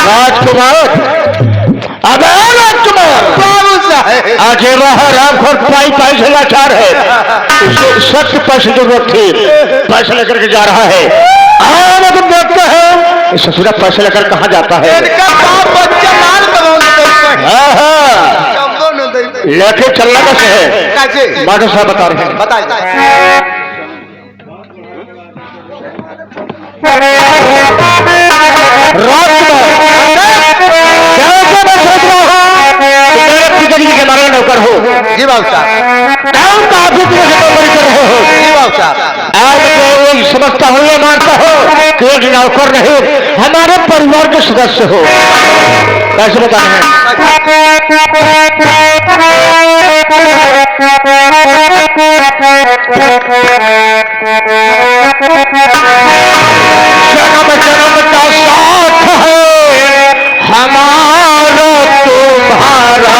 राजकुमार, अबे राजकुमार, आगे रामखोर पाई पाई से लाचार है, उसे सख्त पैसे जरूरत थी, पैसे लेकर के जा रहा है। हाँ तुम देखते हो ससुरा पैसे लेकर कहाँ जाता है? लेके चलना कैसे है? मास्टर साहब बता रहे हैं। के नौकर हो जी बाबू साहब, काफी दिनों से नौकरी कर रहे हो जी बाबू साहब। आज समझता हो या मानता हो कि एक नौकर नहीं हमारे परिवार के सदस्य हो, कैसे बता रहे हैं? जन्म जन्म का साथ है हमारा तुम्हारा,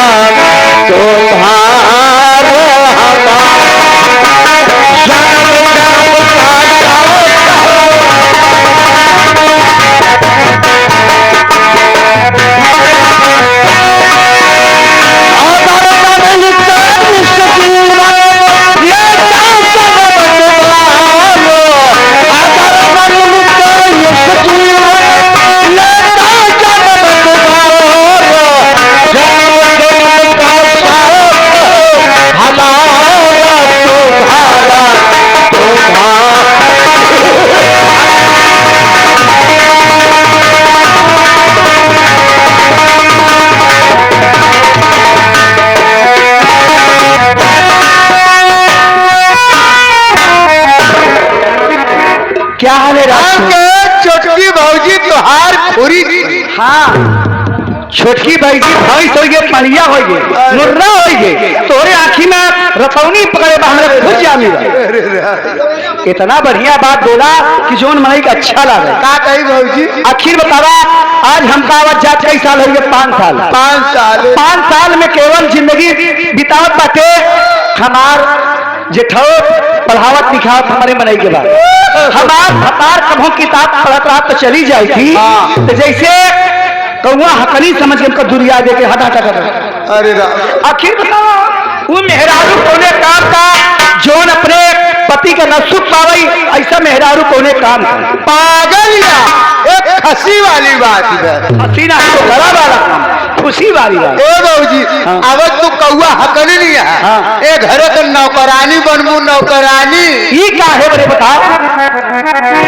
तुम्हारा हमारा, जन्म जन्म का क्या हाल है? छोटकी भाजी तुहार पूरी। हाँ छोटकी भाजी भाई तो ये पलिया हो गए, मुर्रा हो गए, तोरे आँखी में रतौनी पकड़े हमारे खुद जामी। इतना बढ़िया बात बोला कि जोन मनाई का अच्छा लगा। का कही भाजी? आखिर बतावा आज हमका आवाज जात कई साल हो गए? 5 साल। 5 साल में केवल जिंदगी बितावत बाटे हमार जेठो पढ़ावत लिखावत हमारे मनाई के बाद हमार भतार कभों किताब पढ़त रहा तो चली जाई थी। तो जैसे कौआ हकनी समझ के उनका दुरिया दे के हटा कर। अरे आखिर बताओ वो मेहरारू कोने काम का जोन अपने पति का न सुख पावई, ऐसा मेहरारू कोने काम पागल या एक हंसी वाली बात है। हंसी ना तो गला वाला काम, खुशी वाली बात। ए बाबूजी अब तू कौआ हकनी नहीं है, ए घरे के नौकरानी बनमू नौकरानी। ये क्या है बड़े बताओ?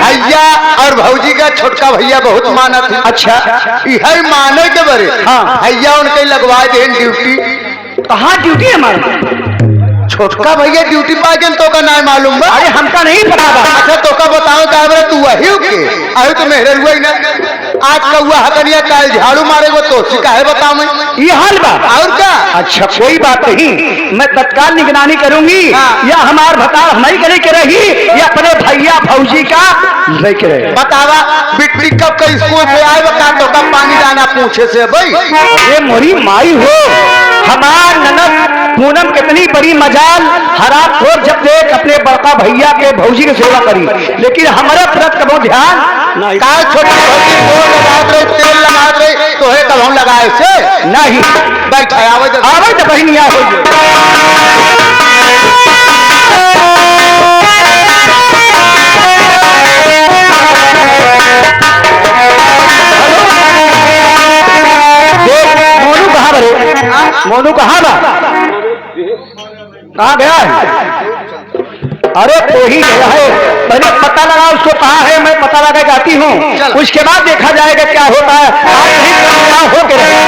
भैया और भौजी का छोटका भैया बहुत मानत है। अच्छा यही माने के बड़े भैया उनके लगवा दे ड्यूटी। कहाँ ड्यूटी है हमारे? छोटका भैया ड्यूटी पा गए तो का नहीं मालूम बा? अरे हमका नहीं पता बा। अच्छा तो का बताओ का तू वही के आयु तो मेहर हुआ ही ना। आज कौआ हकनिया काल झाड़ू मारेगो तो सिकाहे बताओ मैं ये हाल बा और क्या? अच्छा कोई बात नहीं, मैं तत्काल निगरानी करूंगी। या हमार भतार हमारी करे के रही या अपने भैया भौजी का लेके रहे। बतावा बिट्टी कब का स्कूल से आए बता तो कब पानी जाना पूछे से भाई। ये मोरी माई हो हमार ननद पूनम कितनी बड़ी मजाल हराम खोर जब देख अपने बड़का भैया के भौजी की सेवा करी, लेकिन हमारे प्रति कबो ध्यान नहीं। छोटी तेल लगा रहे तो है कब लगाए से नहीं बैठ आवे तो बहनिया हो मोनू कहाँ बरे? मोनू कहाँ बा? कहाँ गया है? अरे तो ही गया है, पहले पता लगा उसको कहाँ है, मैं पता लगा के आती हूँ, उसके बाद देखा जाएगा क्या होता है। आज नहीं क्या हो के भैया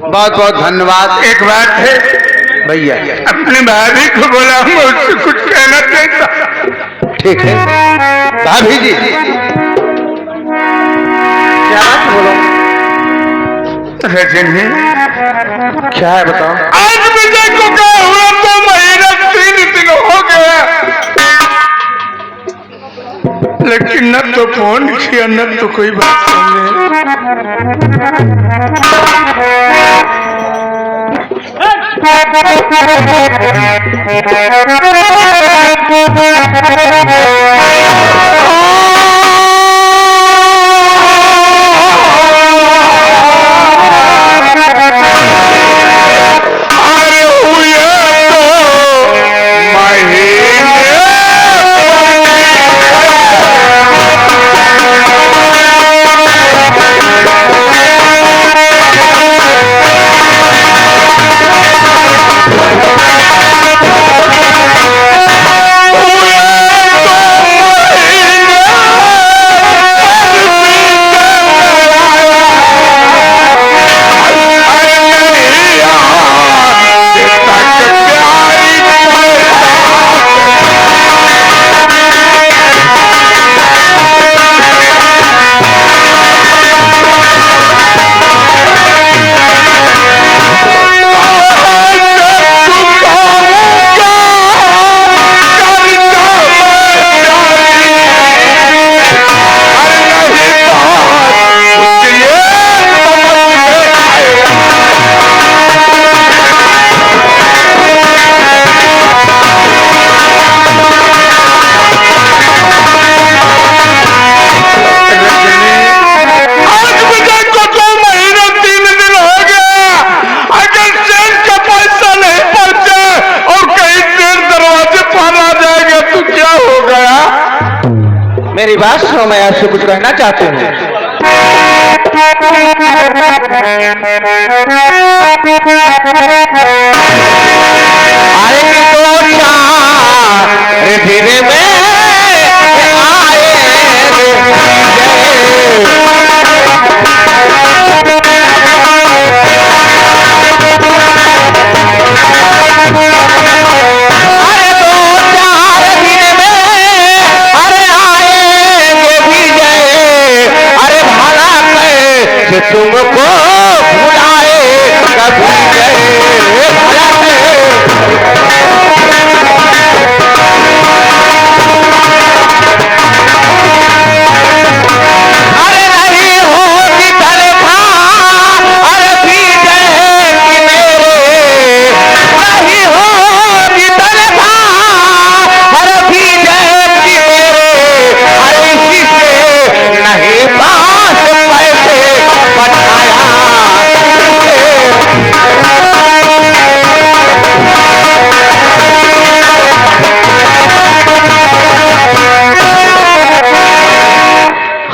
बहुत बहुत धन्यवाद। एक बात है भैया अपने भाभी को बोला हूँ उससे कुछ कहना चाहता। ठीक है भाभी जी क्या बात बोलो। रजनी क्या है बताओ। आज विजय को क्या हुआ तो महीना 3 दिन हो गया लेकिन न तो फोन किया न तो कोई बात मेरी बात सुनो, मैं आपसे कुछ कहना चाहती हूँ। अरे तो फिर में तुमको भुलाए कभी अरे नहीं होगी तनखा अरे भी जाएगी मेरे नहीं होगी तनखा अरे भी जाएगी मेरे अरे इसी से नहीं पास पैसे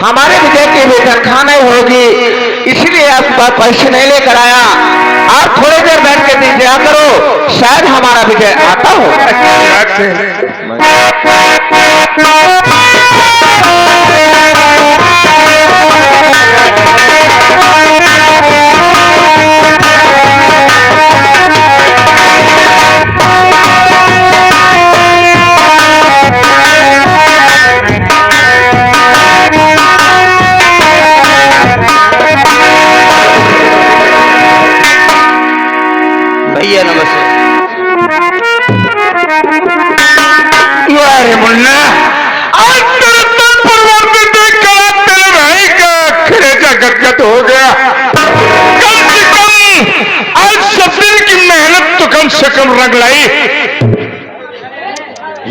हमारे विजय की भी तनख्वाह नहीं होगी इसलिए आपका पैसे नहीं लेकर आया। आप थोड़ी देर बैठ के इंतजार करो, शायद हमारा विजय आता हो। भैया नमस्ते। अरे मुन्ना आज तेरे तन परिवार में देख कर तेरे भाई का कलेजा गदगद हो गया। कम से कम आज सफीर की मेहनत तो कम से कम रंग लाई।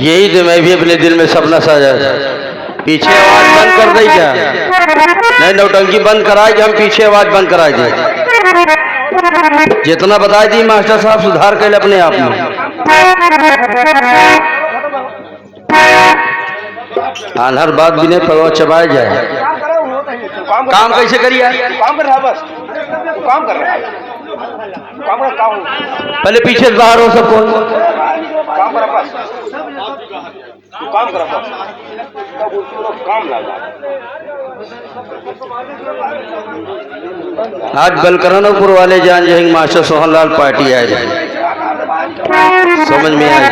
यही तो मैं भी अपने दिल में सपना साजा। पीछे आवाज बंद कर दे क्या? नहीं नौटंकी बंद कराए कि हम पीछे आवाज बंद कराए दे। जितना बता दी मास्टर साहब सुधार कर ले अपने आप में। आनहर बात भी नहीं पगवा चबाए जाए। काम कैसे करिए? काम कर रहा बस काम कर रहा है पहले पीछे से बाहर हो सबको। काम कर बस काम करा काम लगा आज बलकरनपुर वाले जान जाएंगे मास्टर सोहनलाल पार्टी आए जाए, समझ में आए।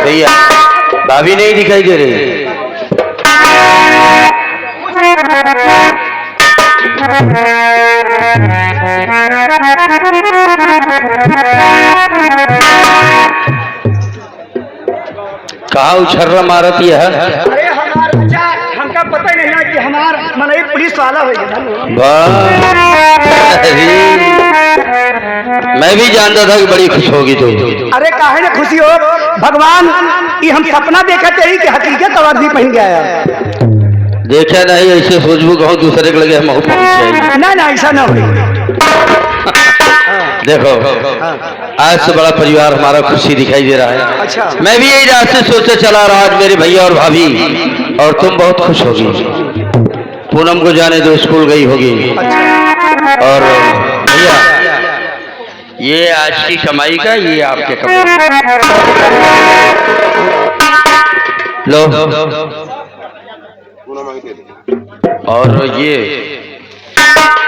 भैया भाभी नहीं दिखाई दे रही। कहा उछर्रा मारती है। अरे हमका पता ही नहीं है कि हमार मनई पुलिस वाला हो गया। मैं भी जानता था कि बड़ी खुश होगी तो। अरे काहे ना खुशी हो भगवान, ये हम सपना देखा थे कि हकीकत वर्दी पहन गया। देखा नहीं, ऐसे सोचबू कहूँ दूसरे के लगे हम पहुंच जाएंगे। ना ना ऐसा ना हो। देखो आज से बड़ा परिवार हमारा खुशी दिखाई दे रहा है। अच्छा। मैं भी यही रात से सोचते चला रहा, आज मेरे भैया और भाभी और तुम बहुत खुश होगी। पूनम को जाने दो, स्कूल गई होगी। और भैया ये आज की कमाई का, ये आपके कपड़े लो। और ये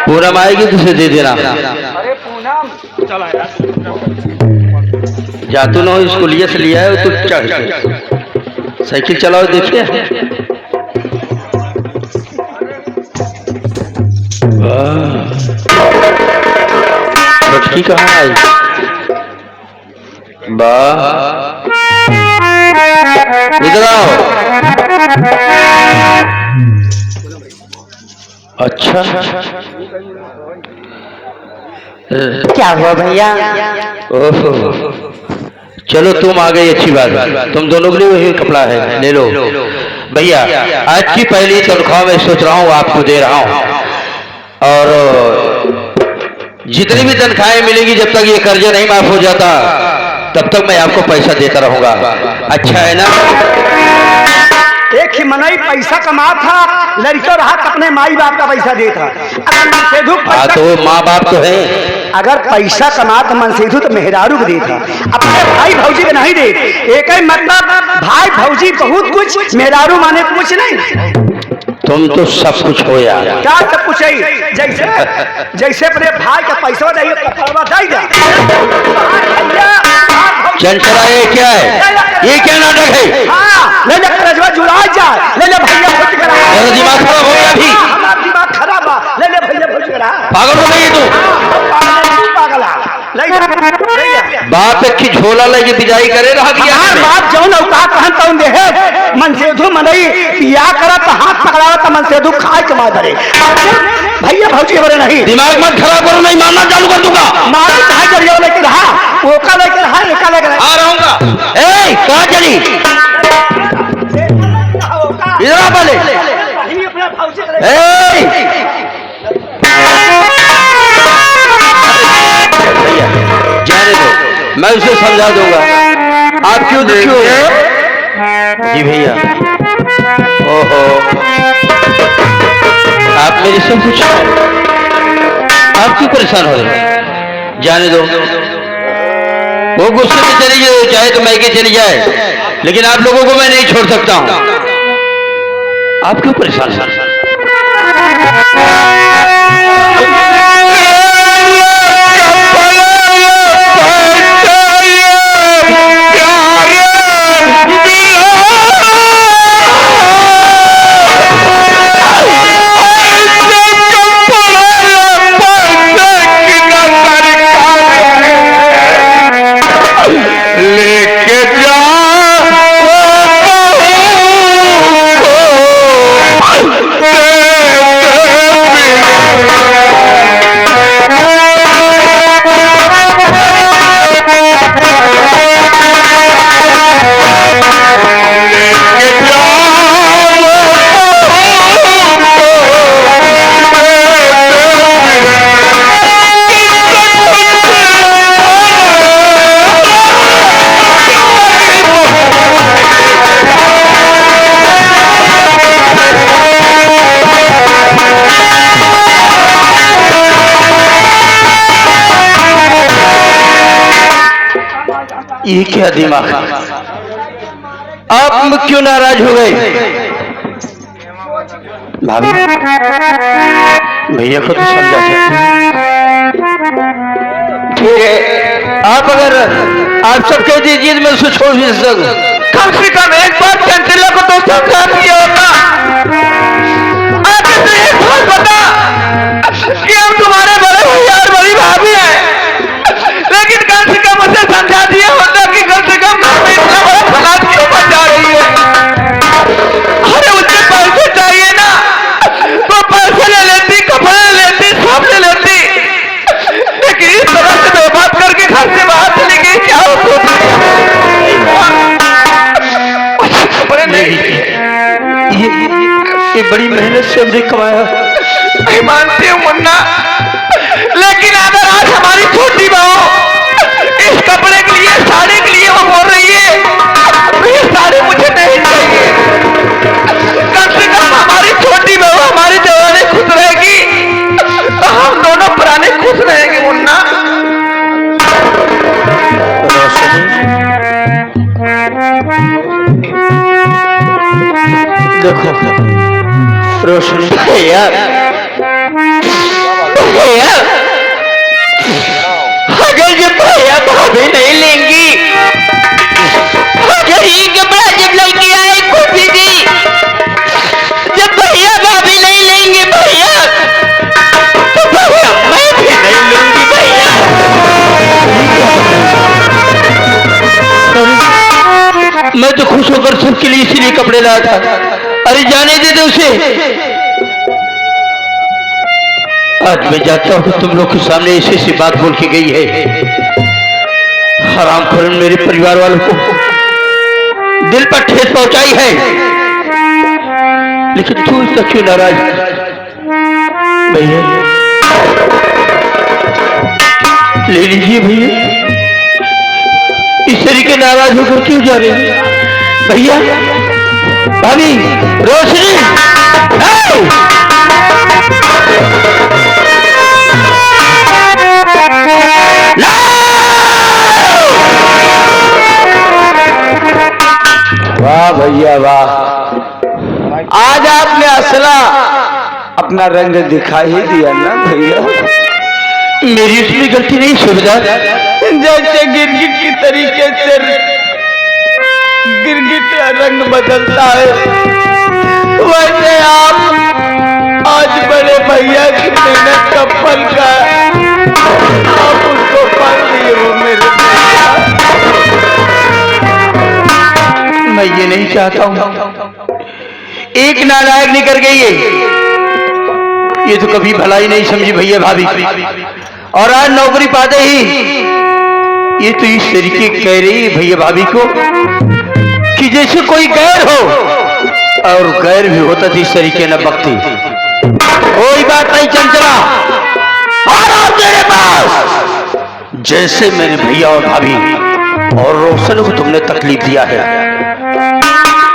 पूनम आएगी तो उसे दे देना। अरे पूनम चला जातू न हो, स्कूलिया से लिया है तो चढ़ साइकिल चलाओ देखिए। ठीक कहाँ आई? वाह, इधर आओ। अच्छा क्या हुआ भैया? ओहो, चलो तुम आ गई, अच्छी बात। तुम दोनों के लिए वही कपड़ा है, ले लो। भैया आज की पहली तनख्वाह मैं सोच रहा हूँ आपको दे रहा हूँ, और जितनी भी तनख्वाहें मिलेगी जब तक ये कर्जा नहीं माफ हो जाता तब तक मैं आपको पैसा देता रहूंगा। अच्छा है ना? एक ही मनई पैसा कमा था, लड़का रहा अपने माई बाप का पैसा देता। अगर मनसेधु हाँ तो माँ बाप तो है। अगर पैसा कमा तो मनसेधु तो मेहरारू को देता, अपने भाई भौजी को नहीं दे। एक ही मतलब भाई भौजी बहुत कुछ, मेहरारू माने कुछ नहीं। तुम तो सब कुछ हो यार। क्या सब कुछ है? जैसे जैसे अपने भाई का पैसा दे चंचला, ये क्या है? ये क्या नाटक है? हाँ, ले ले करजवा जुड़ा जाए, ले ले भैया भोज करा। तेरा दिमाग खराब हो गया अभी। हमारा दिमाग खराब है, ले ले भैया भोज करा। पागल हो गई तू? पागल ले ले बाप एक की झोला लेके बिजाई करे रहा दिया। बाप जौन औकात कहन तौन दे है। मनसेधु मनई पिया करा तो हाथ पकड़ा तो मनसेधु खाए के मार धरे। भैया भौजी बड़े नहीं। दिमाग मत खराब करो, नहीं मारना चालू कर दूंगा। मारे कहा जरिया लेके रहा, ओका लेके रहा, एका लेके रहा। आ रहूंगा। ए कहाँ चली? इधर आ पहले। जाने दो, मैं उसे समझा दूंगा। आप क्यों दुखी हो? जी भैया, ओहो, आप मेरे से कुछ, आप क्यों परेशान हो रहे हैं? जाने दो, वो गुस्से में चली जाए, चाहे तो मैके चली जाए, लेकिन आप लोगों को मैं नहीं छोड़ सकता हूं। आप क्यों परेशान हैं? ये क्या दिमाग, आप क्यों नाराज हो गए? भाभी, भैया को तो समझा ठीक है, आप अगर आप सब कह दीजिए तो मैं उसको छोड़ भी सकूं। कम से कम एक बार चंचला को तो समझा दिया होगा। आगे तो एक बात बता कि हम तुम्हारे बड़े भैया और बड़ी भाभी हैं, लेकिन कम से कम उसे समझा दिया होता कि कम से कम घर में इतना बड़ा फसाद क्यों बन जा रही है। अरे उसे पैसे चाहिए ना, तो पैसे ले लेती, कपड़े ले लेती, सब ले लेती, लेकिन इस तरह से बेबात करके घर से बाहर चली गई। क्या हो ये बड़ी मेहनत से हमने कमाया। मैं मानती हूँ मुन्ना, लेकिन अगर आज हमारी छोटी बहू इस कपड़े के लिए, साड़ी के लिए वो बोल रही है तो ये साड़ी मुझे नहीं चाहिए। कम से कम हमारी छोटी बहू हमारी जवानी खुश रहेगी तो हम दोनों पुराने खुश रहेंगे मुन्ना। देखो रोशनी भैया, अगर ये भैया भाभी नहीं लेंगी, अगर ये कपड़ा जब लड़की आए खुशी जी, जब भैया भाभी नहीं लेंगे भैया, तो भैया मैं भी नहीं लूंगी भैया। मैं तो खुश होकर सबके लिए इसीलिए कपड़े लाया था। अरे जाने दे दो उसे। आज मैं जानता हूं तुम लोग के सामने ऐसी ऐसी बात बोल के गई है, हरामखोर मेरे परिवार वालों को दिल पर ठेस पहुंचाई है, लेकिन तू इसका क्यों नाराज? भैया ले लीजिए भैया, इस तरीके नाराज होकर क्यों जा रहे हैं? भैया भाभी रोशनी, वाह भैया वाह, आज आपने असला अपना रंग दिखा ही दिया ना भैया। मेरी उसमें गलती नहीं सुविधा, जैसे गिरगिट की तरीके से गिरगिट का रंग बदलता है, वैसे आप आज बड़े भैया की मेहनत का फल का आप उसको फल दिए हो मेरे भैया। मैं ये नहीं चाहता हूं एक नालायक निकल गई है, ये तो कभी भलाई नहीं समझी भैया भाभी, और आज नौकरी पाते ही ये तो इस तरीके कह रही है भैया भाभी को कि जैसे कोई गैर हो, और गैर भी होता तो इस तरीके न बकती। कोई बात नहीं चंचला, आ रहा तेरे पास। जैसे मेरे भैया और भाभी और रोशन को तुमने तकलीफ दिया है,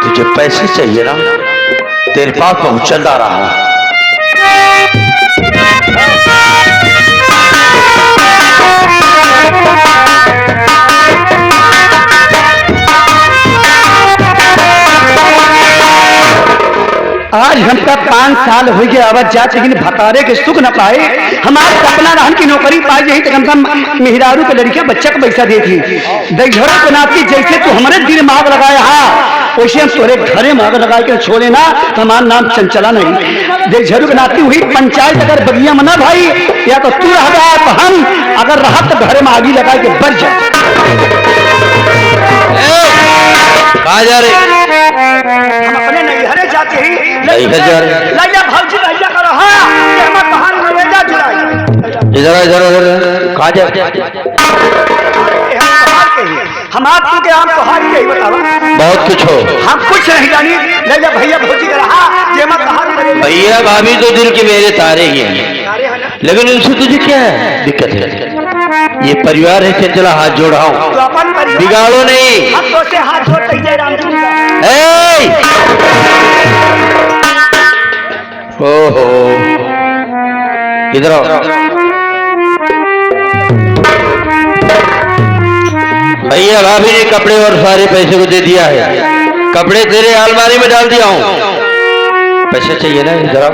तुझे पैसे चाहिए ना, तेरे पास बहुत चल रहा हूं। आज हमका 5 साल हो गया आवाज जात, लेकिन भतारे के सुख न पाए। हमारे सपना रहन की नौकरी पाई यही तक हम मेहरारू के लड़कियां बच्चा को पैसा देती दैझरो को नाती। जैसे तू हमारे दिल माग लगाए हाँ, वैसे हम तोरे घरे माग लगा के छोड़े ना, तो हमारा नाम चंचला नहीं। दैझरो के नाती हुई पंचायत अगर बगिया मना भाई, या तो तू रह गया तो हम, अगर रहा तो घरे में आगी लगा के बढ़ जाए। कहाँ जा रहे? हम अपने नैहरे जाते ही लैला भाजी लैला करो हाँ, कि हमारे कहानी में लैला जुलाई। इधर इधर इधर कहाँ जा? हम आप के हम तो हार के ही बतावा। बहुत कुछ हो, हम कुछ नहीं जानी। लैला भैया भौजी का रहा, ये मत कहानी। भैया भाभी तो दिल के मेरे तारे ही हैं, लेकिन उनसे तुझे क्या है दिक्कत है? ये परिवार है चंचला, हाथ जोड़ रहा हूं, तो अपन परिवार बिगाड़ो नहीं। हम तो से हाथ जोड़ते ही राम जी का। ओहो इधर आओ। भैया भाभी ने कपड़े और सारे पैसे को दे दिया है, कपड़े तेरे अलमारी में डाल दिया हूँ। पैसे चाहिए ना जरा?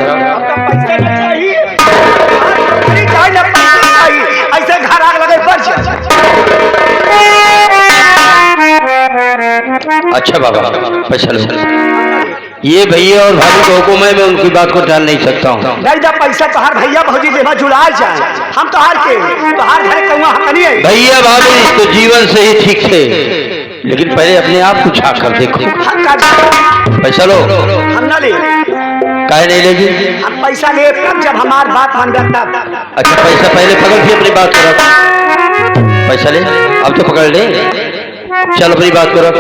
ऐसे घर आग लगे बढ़ जाए। अच्छा बाबा पैसा लो। ये भैया और भाभी को हुक्म है, मैं उनकी बात को टाल नहीं सकता हूँ। नहीं जब पैसा तोहार भैया भौजी देवा जुलाए जाए, हम तोहार के तोहार घर कहूँ हम नहीं है। भैया भाभी तो जीवन से ही ठीक थे, लेकिन पहले अपने आप को झाँक कर देखो। पैसा लो। हम ना ले, काहे नहीं लेगी? हम पैसा ले तब जब हमार बात मान गया तब। अच्छा पैसा पहले पकड़ के अपनी बात करो। पैसा ले, अब तो पकड़ ले, चल अपनी बात करो।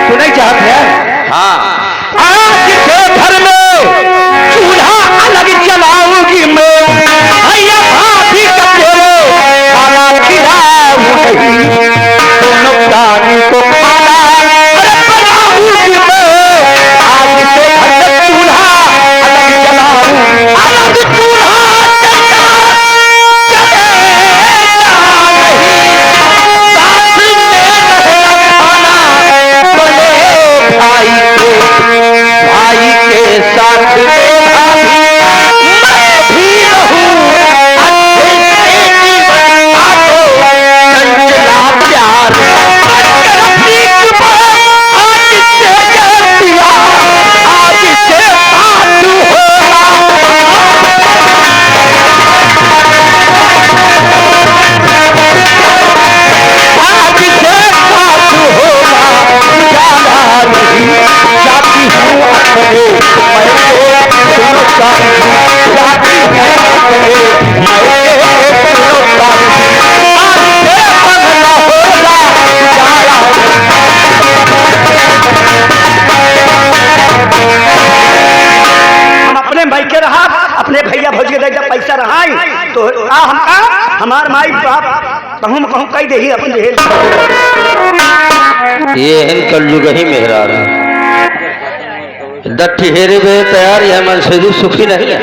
तू नहीं चाहत है? हाँ। आज के घर में चूल्हा अलग जलाऊंगी मैं, भैया भाभी का तेरे खाना खिलाऊंगी, दोनों प्राणी को खाना बनाऊंगी मैं। आज के घर में चूल्हा अलग जलाऊंगी, अलग चूल्हा भाई के साथ अपने भैया भौजी के पैसा रहा तो हमका हमार माई बाप कहूँ कहूँ कही दे अपन ये कलयुग ही मेहरा दट्ठी हेरे बे तैयार है मन से सुखी नहीं है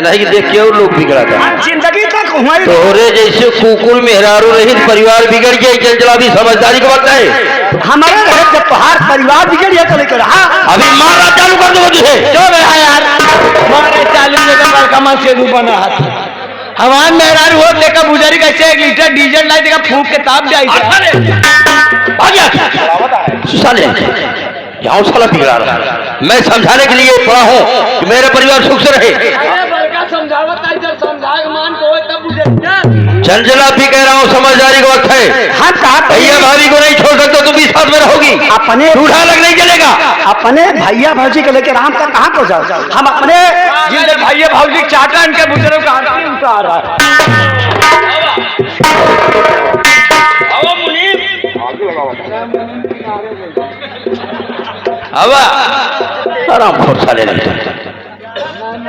नहीं कि देख के और लोग बिगड़ा था जिंदगी तक तोहरे जैसे कुकुल मेहरारू रही परिवार बिगड़ गया। चंचला भी समझदारी का बात है। हमारे जब पहाड़ परिवार बिगड़ गया तो लेकर अभी मारा चालू कर दो तुझे जो यार मारे चालू लेकर कमा से बना हमारे मेहरारू हो लेकर बुझारी कैसे 1 लीटर डीजल लाई देगा फूंक के ताप जाए यहाँ साला बिगड़ा रहा है। मैं समझाने के लिए पड़ा हूँ कि मेरा परिवार सुख से रहे। चंचला भी कह रहा हूँ समझदारी का वक्त है। हाँ कहा भैया भाभी को नहीं छोड़ सकते, तुम भी साथ में रहोगी। अपने रूढ़ा अलग नहीं चलेगा। अपने भैया भौजी को लेकर हम कहाँ को जाओ? हम अपने भैया भौजी चाटा इनके बुजुर्ग का आ रहा हवा आराम खोर साले नहीं।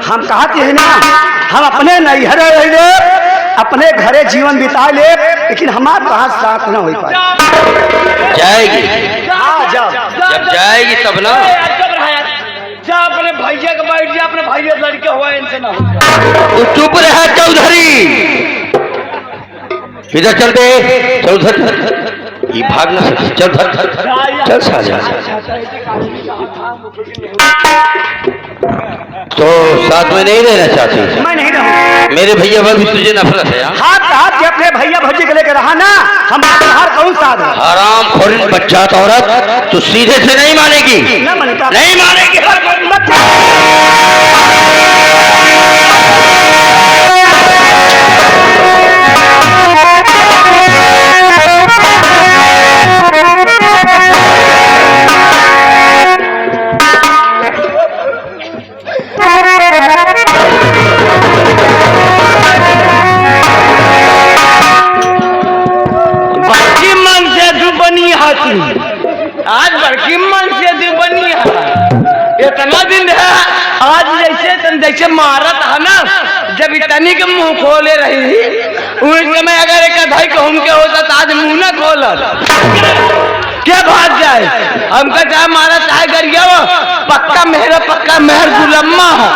हम कहते हैं ना हम अपने नैहर रह ले, अपने घरे जीवन बिता ले, लेकिन हमारे पास साथ न हो पाए। जाएगी जब जाएगी तब ना जा अपने भैया के बैठ जा, अपने भैया लड़के हुआ इनसे ना तू चुप रहा चौधरी। इधर चल दे, चल उधर ये भाग ना सकती। चल चल साजा। तो साथ में नहीं रहना चाहती? मैं नहीं रहूँ। मेरे भैया भाभी तुझे नफरत है? हाथ हाथ के अपने भैया भौजी के लेकर रहा ना, हम बाहर कौन साथ है? हराम खोरी बच्चा औरत, तू सीधे से नहीं मानेगी। नहीं मानेगी। आज बड़की मन से बनी है। इतना दिन है आज जैसे मारत है ना, जब इतनी के मुंह खोले रही उस समय अगर एक अधाई कहूँ के होता तो आज मुंह न खोल। क्या भाग जाए? हमका चाहे मारा चाहे गरिया हो, पक्का मेहर गुलम्मा है।